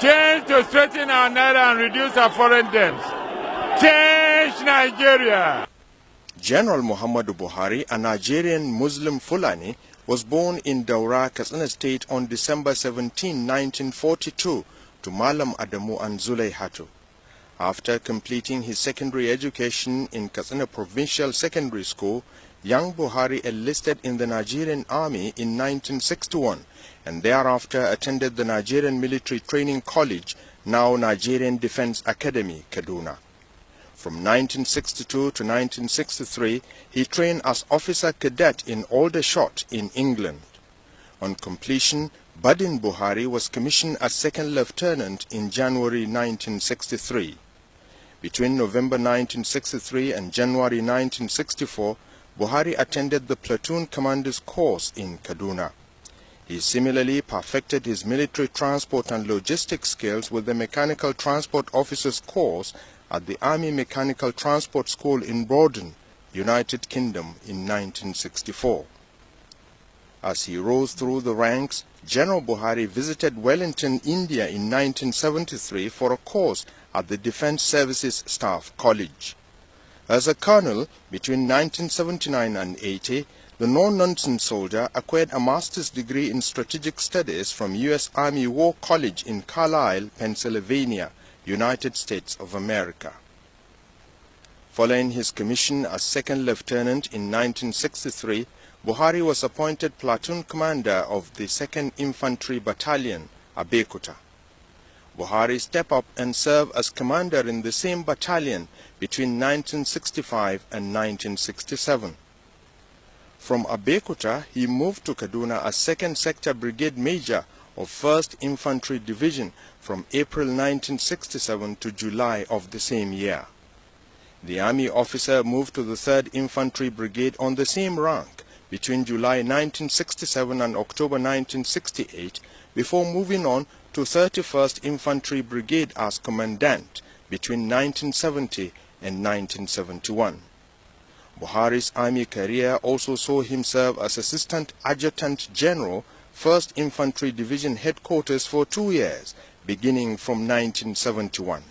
Change to strengthen our naira and reduce our foreign debts. Change Nigeria. General Muhammadu Buhari, a Nigerian Muslim Fulani, was born in Daura, Katsina State on December 17, 1942 to Malam Adamu and Zulaihatu. After completing his secondary education in Katsina Provincial Secondary School, young Buhari enlisted in the Nigerian Army in 1961 and thereafter attended the Nigerian Military Training College, now Nigerian Defense Academy, Kaduna. From 1962 to 1963, he trained as officer cadet in Aldershot in England. On completion, Buddin Buhari was commissioned as second lieutenant in January 1963. Between November 1963 and January 1964, Buhari attended the platoon commander's course in Kaduna. He similarly perfected his military transport and logistics skills with the mechanical transport officer's course at the Army Mechanical Transport School in Broughton, United Kingdom in 1964. As he rose through the ranks, General Buhari visited Wellington, India in 1973 for a course at the Defense Services Staff College. As a colonel, between 1979 and 80, the no-nonsense soldier acquired a master's degree in strategic studies from U.S. Army War College in Carlisle, Pennsylvania, United States of America. Following his commission as second lieutenant in 1963, Buhari was appointed platoon commander of the 2nd Infantry Battalion, Abeokuta. Buhari stepped up and served as commander in the same battalion between 1965 and 1967. From Abeokuta, he moved to Kaduna as 2nd Sector Brigade Major of 1st Infantry Division from April 1967 to July of the same year. The army officer moved to the 3rd Infantry Brigade on the same rank between July 1967 and October 1968 before moving on to 31st Infantry Brigade as Commandant between 1970 and 1971. Buhari's army career also saw him serve as Assistant Adjutant General, 1st Infantry Division Headquarters for 2 years, beginning from 1971.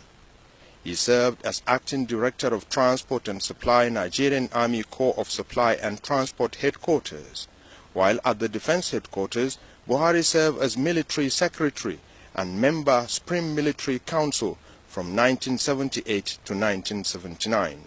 He served as Acting Director of Transport and Supply, Nigerian Army Corps of Supply and Transport Headquarters. While at the Defense Headquarters, Buhari served as Military Secretary and member Supreme Military Council from 1978 to 1979.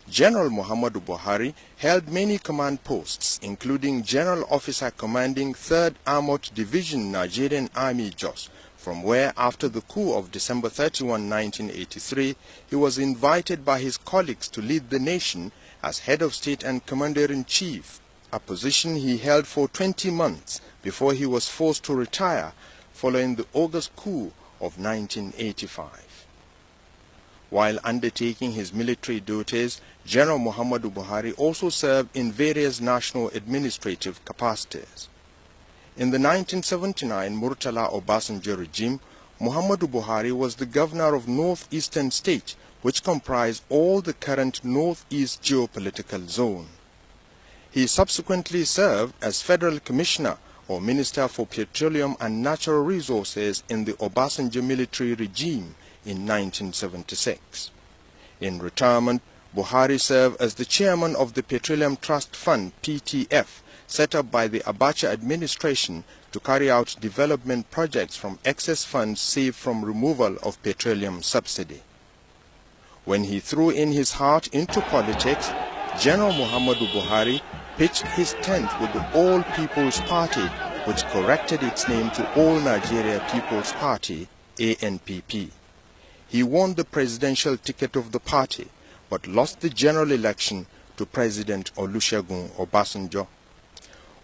General Muhammadu Buhari held many command posts, including General Officer commanding 3rd Armored Division Nigerian Army Jos, from where, after the coup of December 31, 1983, he was invited by his colleagues to lead the nation as head of state and commander-in-chief, a position he held for 20 months before he was forced to retire following the August coup of 1985. While undertaking his military duties, General Muhammadu Buhari also served in various national administrative capacities. In the 1979 Murtala Obasanjo regime, Muhammadu Buhari was the governor of northeastern state, which comprised all the current northeast geopolitical zone. He subsequently served as Federal Commissioner or Minister for Petroleum and Natural Resources in the Obasanjo military regime in 1976. In retirement, Buhari served as the chairman of the Petroleum Trust Fund (PTF), set up by the Abacha administration to carry out development projects from excess funds saved from removal of petroleum subsidy. When he threw in his heart into politics, General Muhammadu Buhari pitched his tent with the All People's Party, which corrected its name to All Nigeria People's Party, ANPP. He won the presidential ticket of the party, but lost the general election to President Olusegun Obasanjo.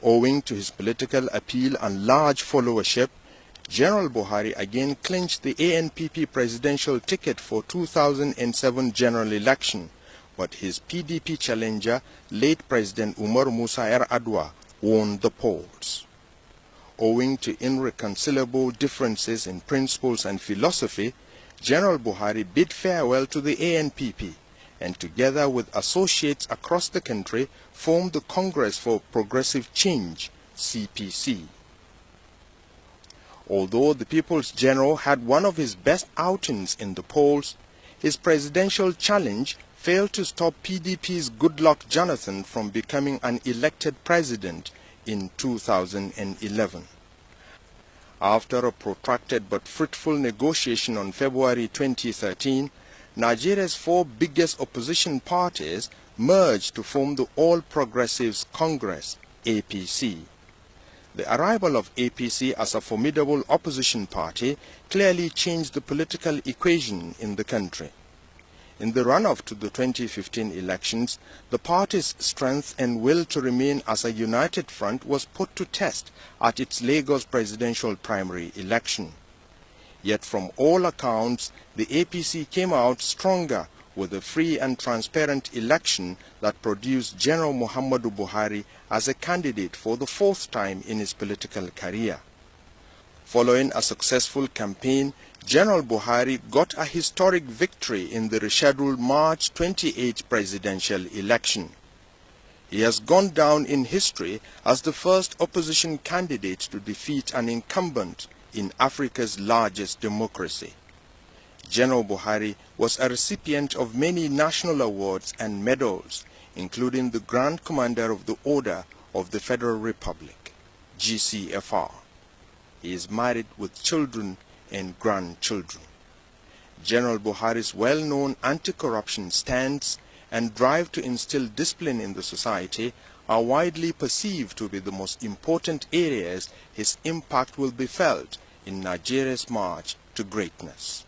Owing to his political appeal and large followership, General Buhari again clinched the ANPP presidential ticket for 2007 general election, but his PDP challenger, late President Umar Musa Yar'Adua, won the polls. Owing to irreconcilable differences in principles and philosophy, General Buhari bid farewell to the ANPP and together with associates across the country formed the Congress for Progressive Change, CPC. Although the People's General had one of his best outings in the polls, his presidential challenge failed to stop PDP's Goodluck Jonathan from becoming an elected president in 2011. After a protracted but fruitful negotiation on February 2013, Nigeria's four biggest opposition parties merged to form the All Progressives Congress, APC. The arrival of APC as a formidable opposition party clearly changed the political equation in the country. In the run-up to the 2015 elections, the party's strength and will to remain as a united front was put to test at its Lagos presidential primary election. Yet from all accounts, the APC came out stronger with a free and transparent election that produced General Muhammadu Buhari as a candidate for the fourth time in his political career. Following a successful campaign, General Buhari got a historic victory in the rescheduled March 28 presidential election. He has gone down in history as the first opposition candidate to defeat an incumbent in Africa's largest democracy. General Buhari was a recipient of many national awards and medals, including the Grand Commander of the Order of the Federal Republic, GCFR. He is married with children and grandchildren. General Buhari's well-known anti-corruption stance and drive to instill discipline in the society are widely perceived to be the most important areas his impact will be felt in Nigeria's march to greatness.